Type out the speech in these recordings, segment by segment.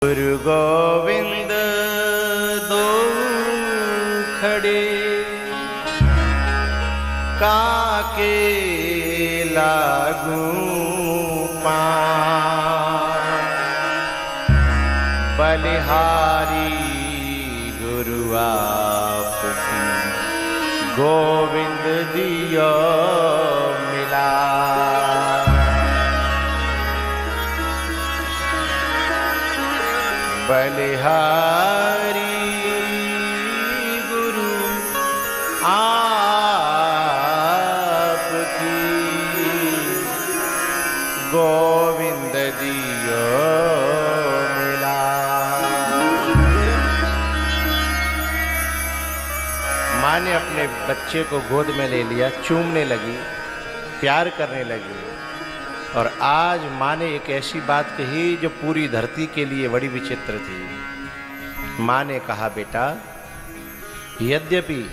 गुरु गोविंद दो खड़े काके लागू पां बलिहारी गुरु आपकी गोविंद दियो मिला। बलिहारी गुरु आपकी गोविंद दियो मिला। माँ ने अपने बच्चे को गोद में ले लिया, चूमने लगी, प्यार करने लगी। और आज माँ ने एक ऐसी बात कही जो पूरी धरती के लिए बड़ी विचित्र थी। माँ ने कहा, बेटा, यद्यपि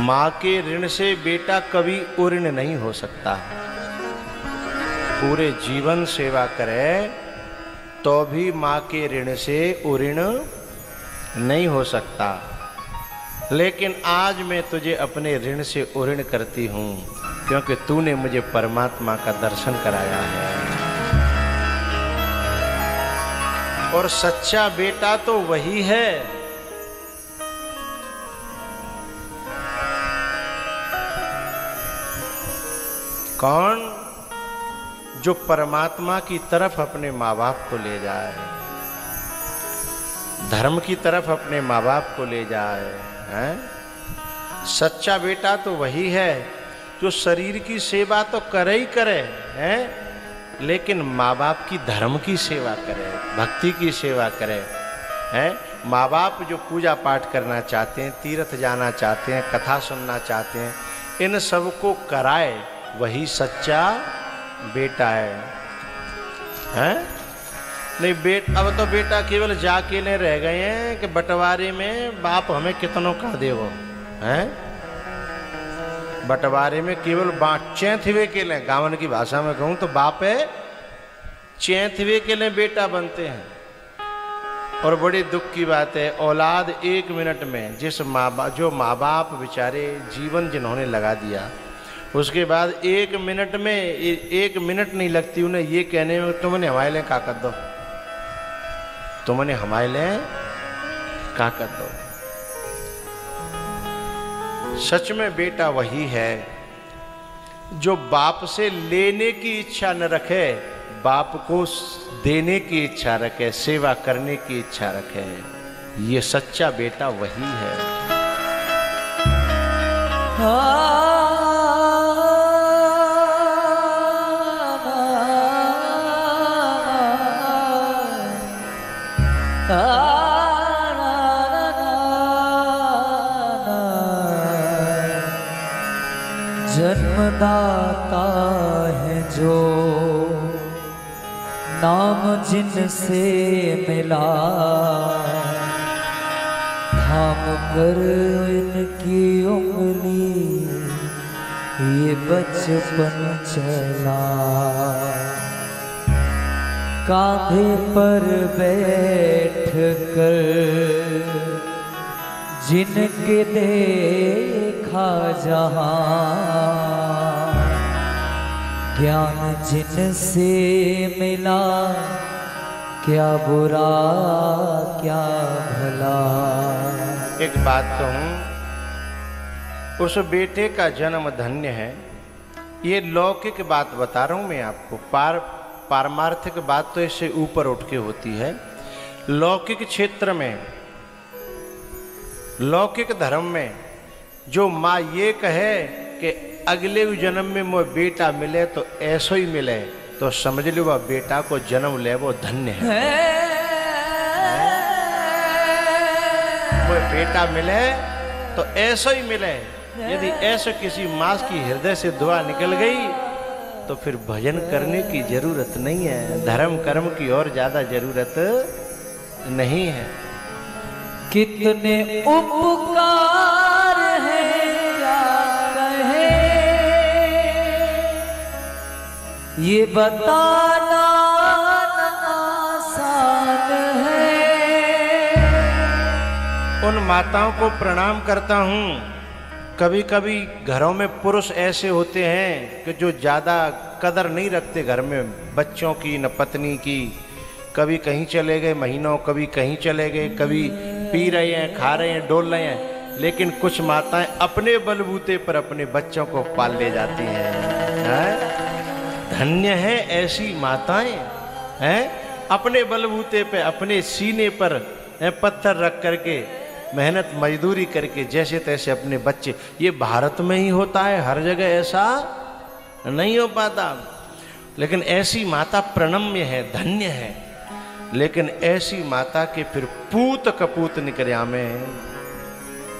माँ के ऋण से बेटा कभी उऋण नहीं हो सकता, पूरे जीवन सेवा करे तो भी माँ के ऋण से उऋण नहीं हो सकता, लेकिन आज मैं तुझे अपने ऋण से उऋण करती हूँ क्योंकि तूने मुझे परमात्मा का दर्शन कराया है। और सच्चा बेटा तो वही है कौन, जो परमात्मा की तरफ अपने माँ बाप को ले जाए, धर्म की तरफ अपने माँ बाप को ले जाए हैं? सच्चा बेटा तो वही है जो शरीर की सेवा तो करे ही करे हैं, लेकिन माँ बाप की धर्म की सेवा करे, भक्ति की सेवा करे हैं। माँ बाप जो पूजा पाठ करना चाहते हैं, तीर्थ जाना चाहते हैं, कथा सुनना चाहते हैं, इन सबको कराए, वही सच्चा बेटा है हैं? नहीं अब तो बेटा केवल जाके रह गए हैं कि बंटवारे में बाप हमें कितनों का देवो हैं। बंटवारे में केवल चैथवे के लिए, गाँव की भाषा में कहूँ तो बाप है चैथवे के लिए बेटा बनते हैं। और बड़ी दुख की बात है, औलाद एक मिनट में जो माँ बाप बेचारे जीवन जिन्होंने लगा दिया, उसके बाद एक मिनट नहीं लगती उन्हें ये कहने में तुमने हमारे लिए का कर दो, तुमने हमारे लिए का कर दो। सच में बेटा वही है जो बाप से लेने की इच्छा न रखे, बाप को देने की इच्छा रखे, सेवा करने की इच्छा रखे। ये सच्चा बेटा वही है। जन्मदाता है जो नाम जिनसे मिला, थाम कर इनकी उंगली ये बचपन चला। कांधे पर बैठ कर जिनके देखा जहां, ज्ञान जिनसे मिला, क्या बुरा क्या भला। एक बात कहूं, उस बेटे का जन्म धन्य है। ये लौकिक बात बता रहा हूं मैं आपको, पारमार्थिक बात तो इससे ऊपर उठ के होती है। लौकिक क्षेत्र में, लौकिक धर्म में जो माँ ये कहे कि अगले जन्म में मुझे बेटा मिले तो ऐसो ही मिले, तो समझ लो वह बेटा को जन्म ले वो धन्य है। मुझे बेटा मिले तो ऐसो ही मिले। यदि ऐसे किसी माँ की हृदय से दुआ निकल गई तो फिर भजन करने की जरूरत नहीं है, धर्म कर्म की और ज्यादा जरूरत नहीं है। कितने उपकार हैं क्या कहे, ये बताना आसान उन माताओं को प्रणाम करता हूँ। कभी कभी घरों में पुरुष ऐसे होते हैं कि जो ज़्यादा कदर नहीं रखते घर में बच्चों की न पत्नी की। कभी कहीं चले गए महीनों, कभी कहीं चले गए, कभी पी रहे हैं, खा रहे हैं, डोल रहे हैं, लेकिन कुछ माताएं अपने बलबूते पर अपने बच्चों को पाल ले जाती हैं। धन्य है ऐसी माताएं, हैं, अपने बलबूते पे अपने सीने पर पत्थर रख करके मेहनत मजदूरी करके जैसे तैसे अपने बच्चे। ये भारत में ही होता है, हर जगह ऐसा नहीं हो पाता। लेकिन ऐसी माता प्रणम्य है, धन्य है। लेकिन ऐसी माता के फिर पूत कपूत निकल्या में,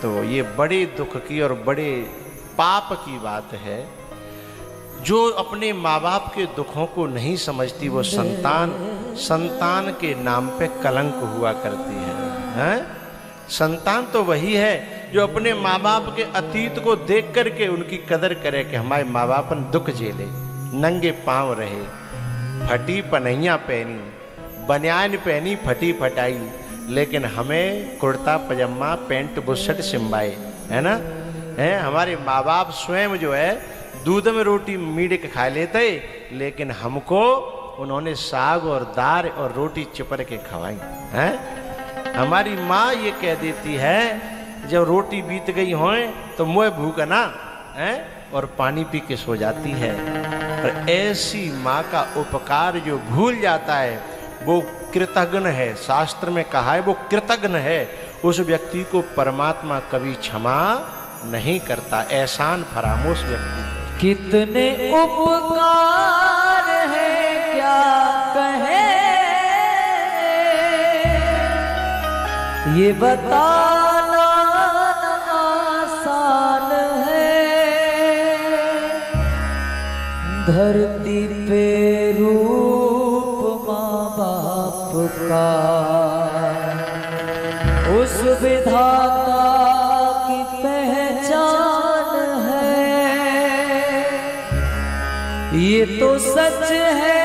तो ये बड़े दुख की और बड़े पाप की बात है। जो अपने माँ बाप के दुखों को नहीं समझती वो संतान के नाम पे कलंक हुआ करती है, हैं? संतान तो वही है जो अपने माँ बाप के अतीत को देख करके उनकी कदर करे कि हमारे माँ बाप ने दुख झेले, नंगे पांव रहे, फटी पनैया पहनी, बनियान पहनी फटी फटाई, लेकिन हमें कुर्ता पजामा पैंट बुशर्ट सिम्बाए, है ना? है हमारे माँ बाप स्वयं जो है दूध में रोटी मीड़ के खा लेते, लेकिन हमको उन्होंने साग और दाल और रोटी चिपर के खवाई, हैं? हमारी माँ ये कह देती है जब रोटी बीत गई होए तो मुँह भूख ना, हैं? और पानी पी के सो जाती है। और ऐसी माँ का उपकार जो भूल जाता है वो कृतघ्न है। शास्त्र में कहा है वो कृतघ्न है। उस व्यक्ति को परमात्मा कभी क्षमा नहीं करता। एहसान फरामोश व्यक्ति। कितने उपकार है क्या कहे, ये बताना आसान है। धरती पे रूप माँ बाप का, उस विधाता की पहचान है। ये तो सच है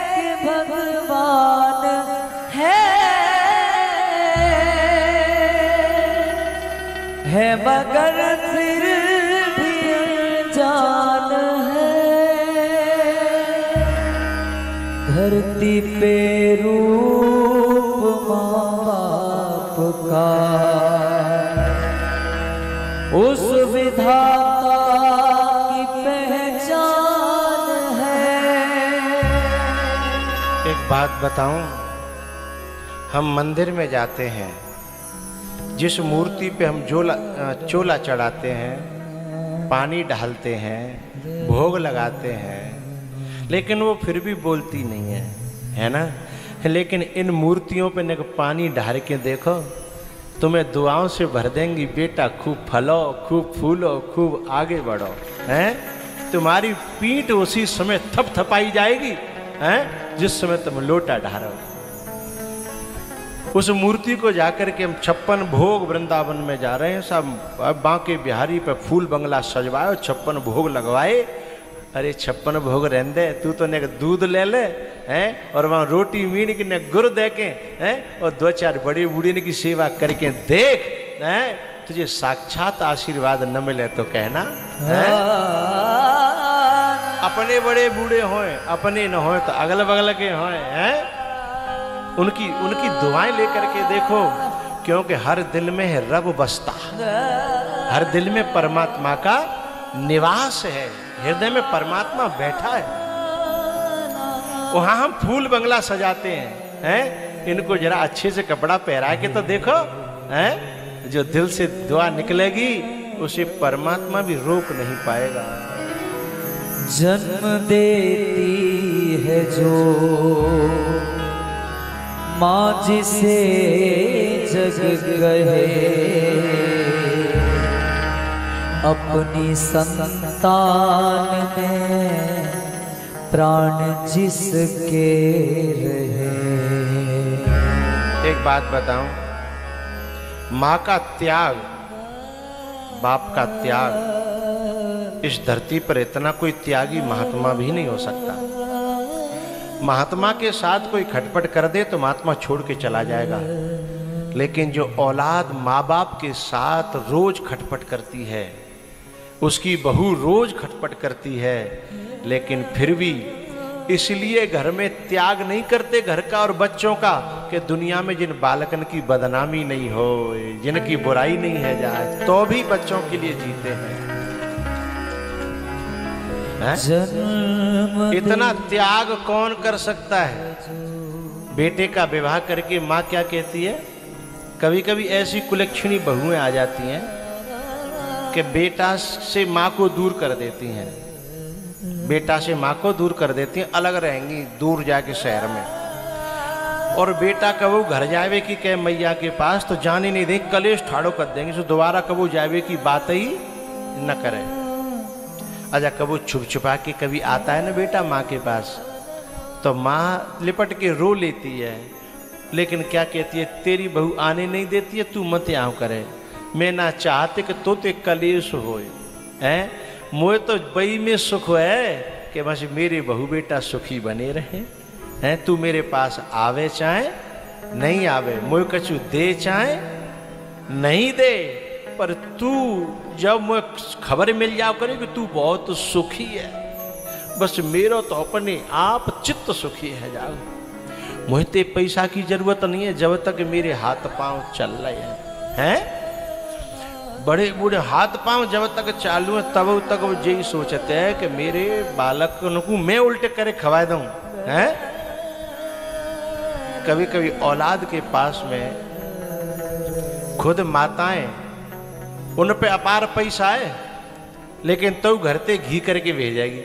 कि भगवान है मगर फिर भी जान है। धरती पे रूप माँ बाप का, उस विधाता की पहचान है। एक बात बताऊं, हम मंदिर में जाते हैं, जिस मूर्ति पे हम चोला चढ़ाते हैं, पानी डालते हैं, भोग लगाते हैं, लेकिन वो फिर भी बोलती नहीं है, है ना? लेकिन इन मूर्तियों पे न पानी डाल के देखो, तुम्हें दुआओं से भर देंगी, बेटा खूब फलो, खूब फूलो, खूब आगे बढ़ो, हैं? तुम्हारी पीठ उसी समय थपथपाई जाएगी, हैं? जिस समय तुम लोटा ढारो। उस मूर्ति को जाकर के हम 56 भोग वृंदावन में जा रहे हैं, सब बांके बिहारी पे फूल बंगला सजवाए, 56 भोग लगवाए। अरे 56 भोग रहने दे, तू तो ने दूध ले ले, हैं? और वहाँ रोटी मीन की ने गुड़ दे के, हैं? और 2-4 बड़े बूढ़े की सेवा करके देख, हैं? तुझे साक्षात आशीर्वाद न मिले तो कहना, हैं? अपने बड़े बूढ़े होए, अपने न होए तो अगल बगल के होए, हैं? उनकी दुआएं लेकर के देखो, क्योंकि हर दिल में है रब बसता, हर दिल में परमात्मा का निवास है, हृदय में परमात्मा बैठा है। वहां हम फूल बंगला सजाते हैं, इनको जरा अच्छे से कपड़ा पहरा के तो देखो, हैं? जो दिल से दुआ निकलेगी उसे परमात्मा भी रोक नहीं पाएगा। जन्म देती है जो माँ जिसे जग गए, अपनी संतान में प्राण जिसके रहे। एक बात बताऊं, माँ का त्याग, बाप का त्याग, इस धरती पर इतना कोई त्यागी महात्मा भी नहीं हो सकता। महात्मा के साथ कोई खटपट कर दे तो महात्मा छोड़ के चला जाएगा, लेकिन जो औलाद माँ बाप के साथ रोज खटपट करती है, उसकी बहू रोज खटपट करती है, लेकिन फिर भी इसलिए घर में त्याग नहीं करते घर का और बच्चों का कि दुनिया में जिन बालकन की बदनामी नहीं हो, जिनकी बुराई नहीं है जाए, तो भी बच्चों के लिए जीते हैं। इतना त्याग कौन कर सकता है? बेटे का विवाह करके माँ क्या कहती है? कभी कभी ऐसी कुलक्षणी बहुएं आ जाती हैं कि बेटा से माँ को दूर कर देती हैं, बेटा से माँ को दूर कर देती हैं, अलग रहेंगी दूर जाके शहर में। और बेटा कबू घर जावे की कहे मैया के पास तो जाने नहीं देंगे, कलेश ठाड़ो कर देंगे, सो दोबारा कबू जावे की बात ही न करे। अच्छा कबू छुप छुपा के कभी आता है ना बेटा माँ के पास, तो माँ लिपट के रो लेती है, लेकिन क्या कहती है? तेरी बहू आने नहीं देती है, तू मत आऊँ करे, मैं ना चाहते कि तो ते कलेश होए हैं, मोए तो बई में सुख है कि बस मेरे बहू बेटा सुखी बने रहे हैं। तू मेरे पास आवे चाहे नहीं आवे, मोए कछु दे चाहे नहीं दे, पर तू जब मुझे खबर मिल जाओ करे कि तू बहुत सुखी है, बस मेरा तो अपने आप चित्त सुखी है जाओ, मुझे पैसा की जरूरत नहीं है जब तक मेरे हाथ पांव चल रहे हैं। बड़े बूढ़े हाथ पांव जब तक चालू है तब तक वो यही सोचते हैं कि मेरे बालक को मैं उल्टे करे खवा दूं हैं। कभी कभी औलाद के पास में खुद माताएं, उन पे अपार पैसा है, लेकिन तो घर ते घी करके भेजेगी,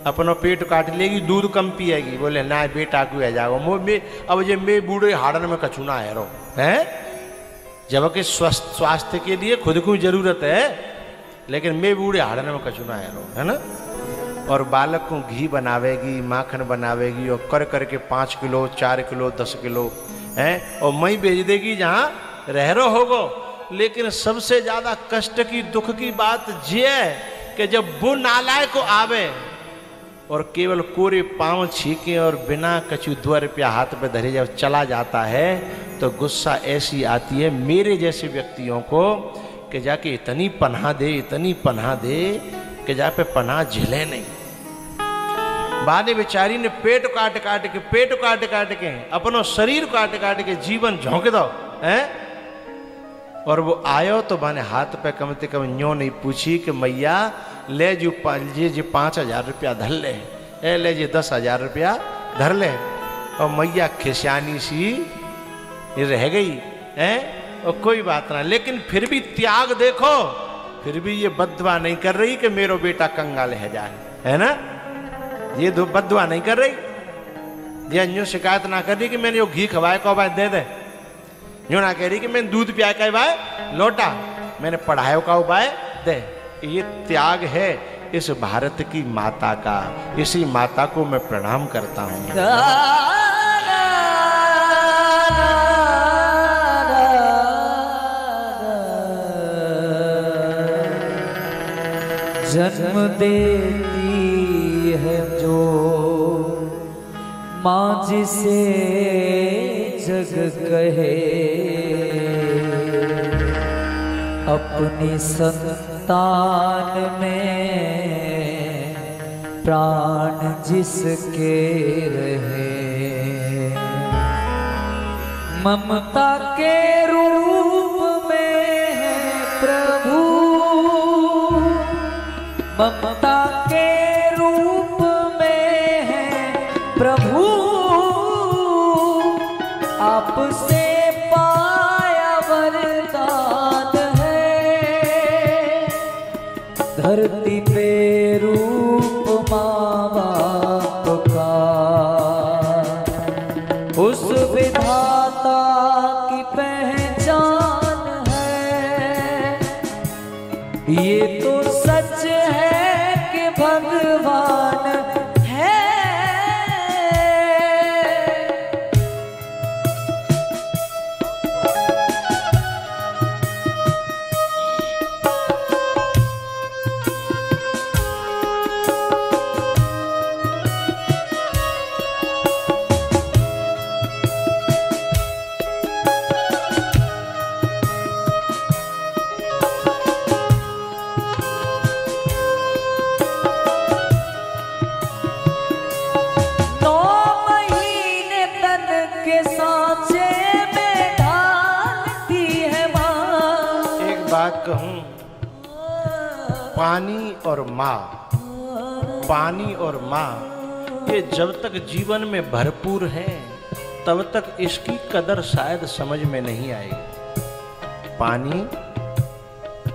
अपना पेट काट लेगी, दूध कम पिएगी, बोले ना बेटा को आ जाओ मैं अब जे मैं बूढ़े हाड़न में कछु ना है रो हैं, जबकि स्वास्थ्य के लिए खुद को जरूरत है, लेकिन मैं बूढ़े हाड़न में कछु ना है रो, है ना। और बालक को घी बनावेगी, माखन बनावेगी, और कर करके 5 किलो 4 किलो 10 किलो हैं, और मई बेच देगी जहाँ रह रो होगो। लेकिन सबसे ज्यादा कष्ट की दुख की बात ये है कि जब वो नालायक को आवे और केवल कोरे पांव छीके और बिना कछु 2 रुपया हाथ पे धरे जब चला जाता है, तो गुस्सा ऐसी आती है मेरे जैसे व्यक्तियों को कि जाके इतनी पनाह दे कि जा पे पनाह झेले नहीं। बाद बेचारी ने पेट काट काट के अपनो शरीर काट के जीवन झोंक दो हैं। और वो आयो तो मैंने हाथ पे कम से कम न्यों नहीं पूछी कि मैया ले जो 5,000 रुपया धर ले जी 10,000 रुपया धर ले। और मैया खिसियानी सी रह गई है, और कोई बात ना, लेकिन फिर भी त्याग देखो, फिर भी ये बददुआ नहीं कर रही कि मेरो बेटा कंगाल है जाए, है ना। ये बददुआ नहीं कर रही, ये अन्यों शिकायत ना कर रही कि मैंने यो घी खवाए को भाई दे दे, यूं ना कह रही कि मैंने दूध पिया का भाई लौटा, मैंने पढ़ायो का उपाय दे। ये त्याग है इस भारत की माता का, इसी माता को मैं प्रणाम करता हूँ। जन्म देती है जो माँ जिसे जग कहे, अपनी संतान में प्राण जिसके रहे, ममता के रूप में है प्रभु, ममता के रूप में है प्रभु, आपसे पाया वरदान है, धरती पे रूप माँ बाप का, उस विधाता की पहचान है। ये तो सच है कि भगवान है, पानी और माँ, पानी और माँ ये जब तक जीवन में भरपूर है तब तक इसकी कदर शायद समझ में नहीं आएगी। पानी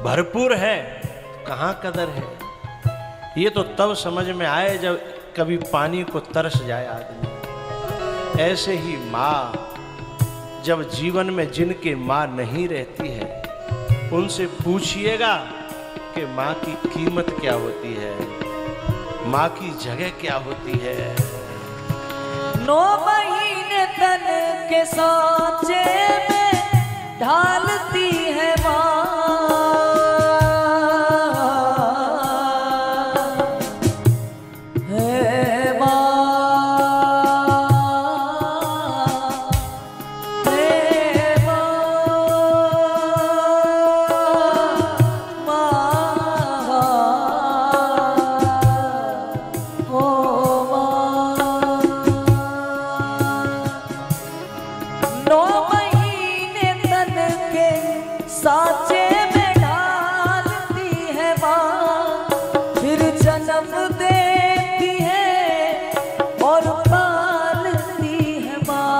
भरपूर है, कहाँ कदर है, ये तो तब समझ में आए जब कभी पानी को तरस जाए आदमी। ऐसे ही माँ, जब जीवन में जिनके माँ नहीं रहती है उनसे पूछिएगा कि माँ की कीमत क्या होती है, माँ की जगह क्या होती है। 9 महीने तन के सांचे में ढालती है माँ, है माँ, है सांचे में ढालती है माँ, फिर जन्म देती है और पालती है माँ।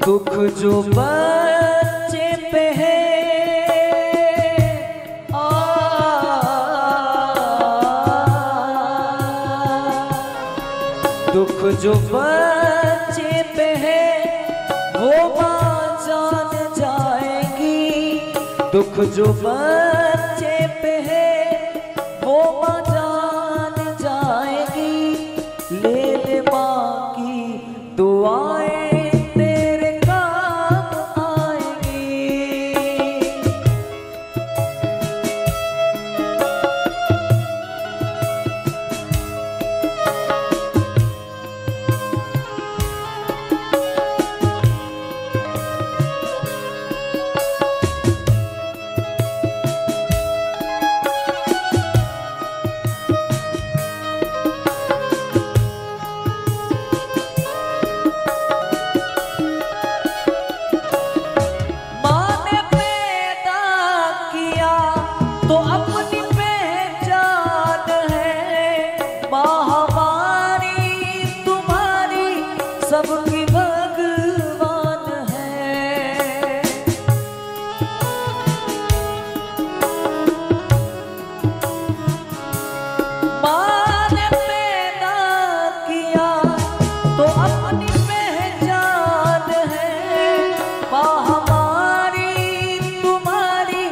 दुख जो बच्चे पे है दुख जो बच्चे पे है वो माँ जान जाएगी, दुख जो बच्चे पे है वो माँ जान जाएगी। ले ले माँ की दुआएं तेरे काम आएगी। सबकी भगवान है, माँ ने पैदा किया तो अपनी पहचान है। माँ हमारी तुम्हारी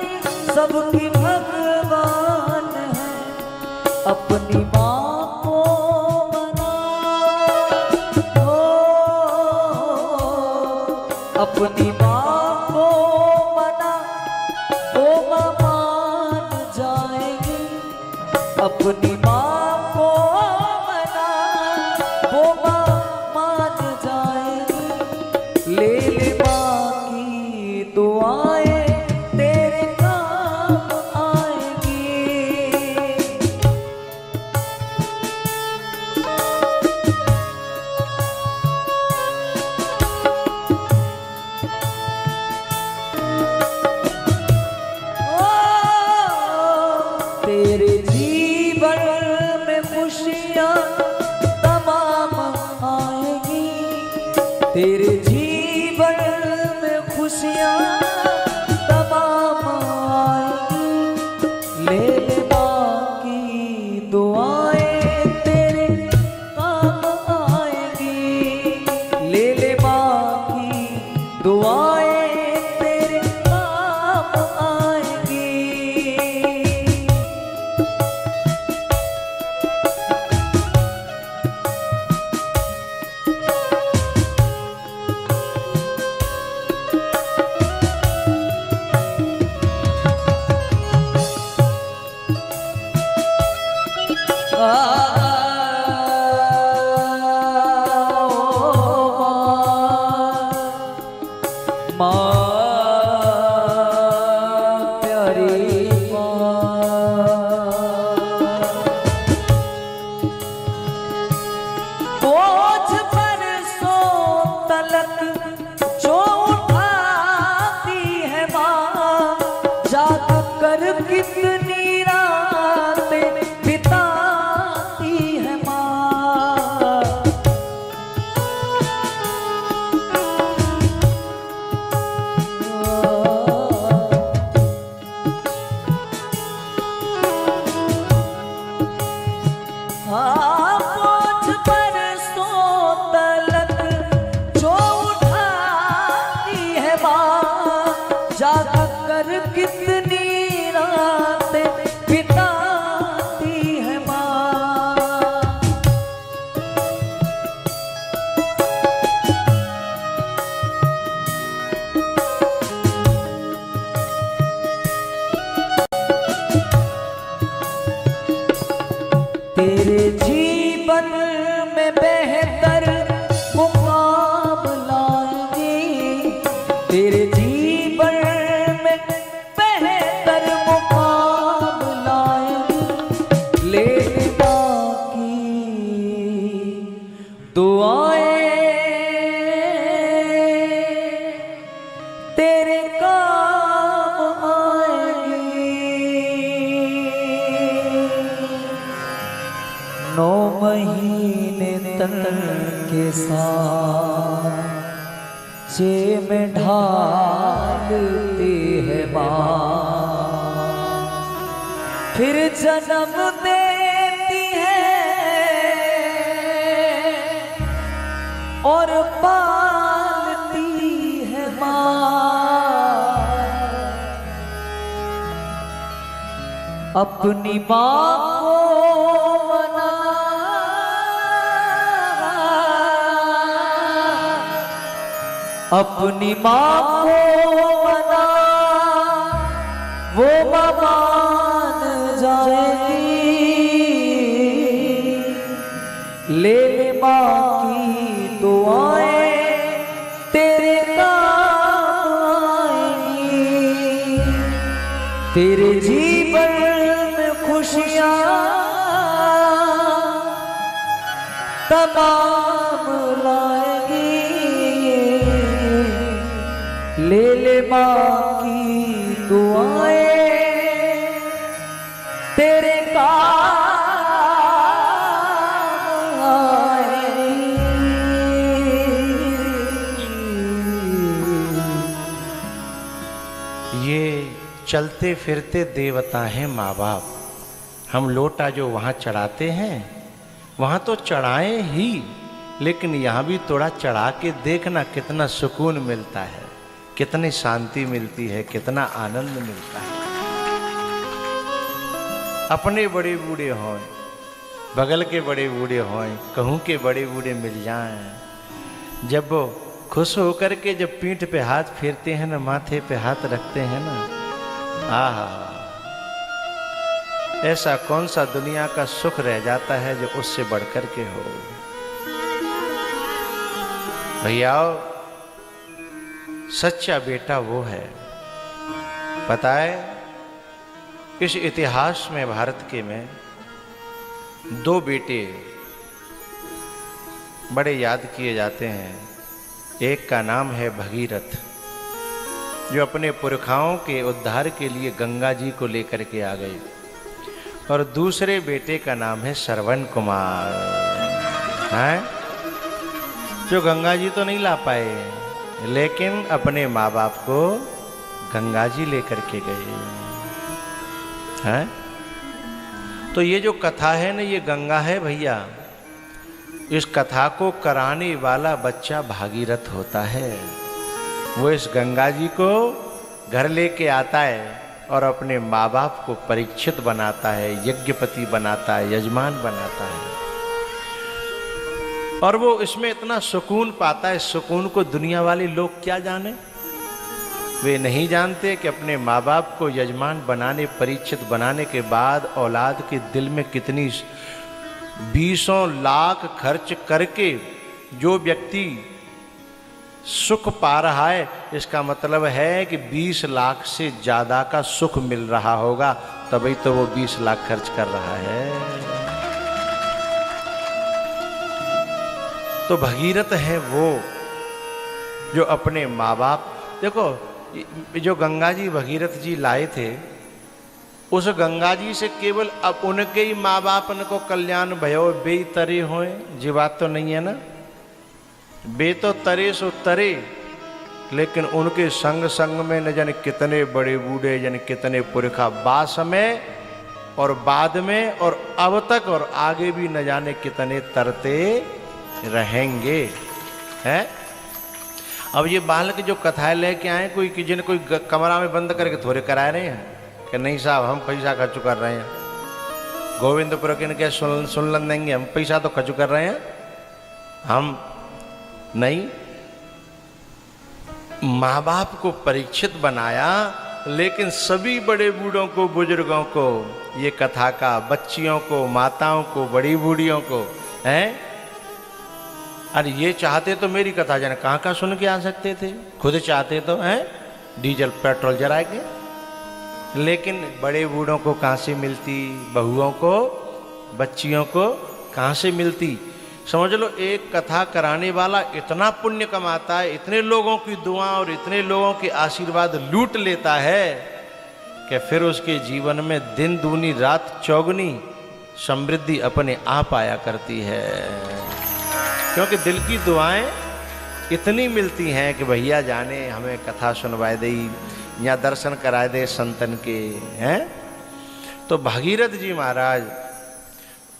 सबकी भगवान है। अपनी माँ अपनी माँ को मना वो माँ मान जाएगी, अपनी माँ को मना वो माँ मान जाएगी। ले ले माँ की दुआएं तेरे काम आएगी। तेरे जीवन में खुशियाँ तमाम आएगी, तेरे जीवन में खुशियाँ तमाम आएगी। ले ले माँ की दुआएं तेरे काम आएगी, ले ले माँ की दुआएं तेरे काम आएगी। बोझ पर सो तलक जो उठाती है माँ, जाग कर कितनी रातें बिताती है माँ। तेरे जीवन में बेहतर मुकाम लाएंगे, तेरे जीवन में बेहतर मुकाम लाएंगे। लेकिन बाकी दुआएं तेरे काम आएंगी। 9 महीने तक के साथ जे में ढालती है माँ, फिर जन्म देती है और पालती है माँ। अपनी माँ को मना, अपनी माँ को मना, वो माँ मान जाएगी। ले ले माँ की दुआएं तेरे काम आएंगी। तेरे जीवन में खुशियाँ तमाम लाएगी। ले ले माँ की दुआएं तेरे काम आएगी। ये चलते फिरते देवता हैं माँ बाप। हम लोटा जो वहाँ चढ़ाते हैं वहाँ तो चढ़ाएं ही, लेकिन यहाँ भी थोड़ा चढ़ा के देखना कितना सुकून मिलता है, कितनी शांति मिलती है, कितना आनंद मिलता है। अपने बड़े बूढ़े हों, बगल के बड़े बूढ़े हों, कहूँ के बड़े बूढ़े मिल जाएं, जब वो खुश होकर के जब पीठ पे हाथ फेरते हैं ना, माथे पे हाथ रखते हैं ना, आहा, ऐसा कौन सा दुनिया का सुख रह जाता है जो उससे बढ़कर के हो। भैयाओ, सच्चा बेटा वो है। पता है, इस इतिहास में भारत के में 2 बेटे बड़े याद किए जाते हैं। एक का नाम है भगीरथ, जो अपने पुरखाओं के उद्धार के लिए गंगा जी को लेकर के आ गए, और दूसरे बेटे का नाम है श्रवण कुमार, हैं, जो गंगा जी तो नहीं ला पाए, लेकिन अपने माँ बाप को गंगा जी लेकर के गए हैं। तो ये जो कथा है ना, ये गंगा है भैया। इस कथा को कराने वाला बच्चा भागीरथ होता है। वो इस गंगा जी को घर लेके आता है और अपने माँ बाप को परीक्षित बनाता है, यज्ञपति बनाता है, यजमान बनाता है, और वो इसमें इतना सुकून पाता है। सुकून को दुनिया वाले लोग क्या जाने, वे नहीं जानते कि अपने माँ बाप को यजमान बनाने, परीक्षित बनाने के बाद औलाद के दिल में कितनी 20 लाख खर्च करके जो व्यक्ति सुख पा रहा है, इसका मतलब है कि 20 लाख से ज्यादा का सुख मिल रहा होगा, तभी तो वो 20 लाख खर्च कर रहा है। तो भगीरथ है वो जो अपने माँ बाप, देखो जो गंगा जी भगीरथ जी लाए थे, उस गंगा जी से केवल अब उनके ही माँ बाप को कल्याण भयो बे तरे होए, जी बात तो नहीं है ना। बे तो तरे सो तरे, लेकिन उनके संग संग में न जाने कितने बड़े बूढ़े, जाने कितने पुरखा बास में और बाद में और अब तक और आगे भी न जाने कितने तरते रहेंगे। हैं? अब ये बालक जो कथाएं लेके आए, कोई कि जिन कोई कमरा में बंद करके थोड़े करा रहे हैं कि नहीं साहब हम पैसा खर्च कर रहे हैं, गोविंदपुर के इनके सुन देंगे, हम पैसा तो खर्च कर रहे हैं, हम नहीं। माँ बाप को परीक्षित बनाया, लेकिन सभी बड़े बूढ़ों को, बुजुर्गों को ये कथा का, बच्चियों को, माताओं को, बड़ी बूढ़ियों को, हैं? अरे ये चाहते तो मेरी कथा जन कहाँ सुन के आ सकते थे, खुद चाहते तो हैं डीजल पेट्रोल जरा के, लेकिन बड़े बूढ़ों को कहाँ से मिलती, बहुओं को, बच्चियों को कहाँ से मिलती। समझ लो एक कथा कराने वाला इतना पुण्य कमाता है, इतने लोगों की दुआ और इतने लोगों के आशीर्वाद लूट लेता है कि फिर उसके जीवन में दिन दूनी रात चौगुनी समृद्धि अपने आप आया करती है, क्योंकि दिल की दुआएं इतनी मिलती हैं कि भैया जाने हमें कथा सुनवाए दे या दर्शन कराए दे संतन के, हैं। तो भगीरथ जी महाराज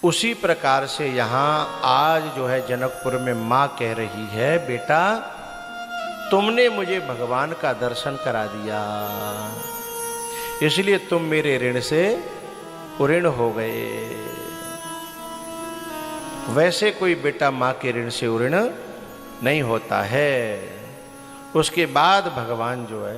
उसी प्रकार से यहाँ आज जो है जनकपुर में माँ कह रही है, बेटा तुमने मुझे भगवान का दर्शन करा दिया, इसलिए तुम मेरे ऋण से ऋण हो गए। वैसे कोई बेटा माँ के ऋण से ऋण नहीं होता है। उसके बाद भगवान जो है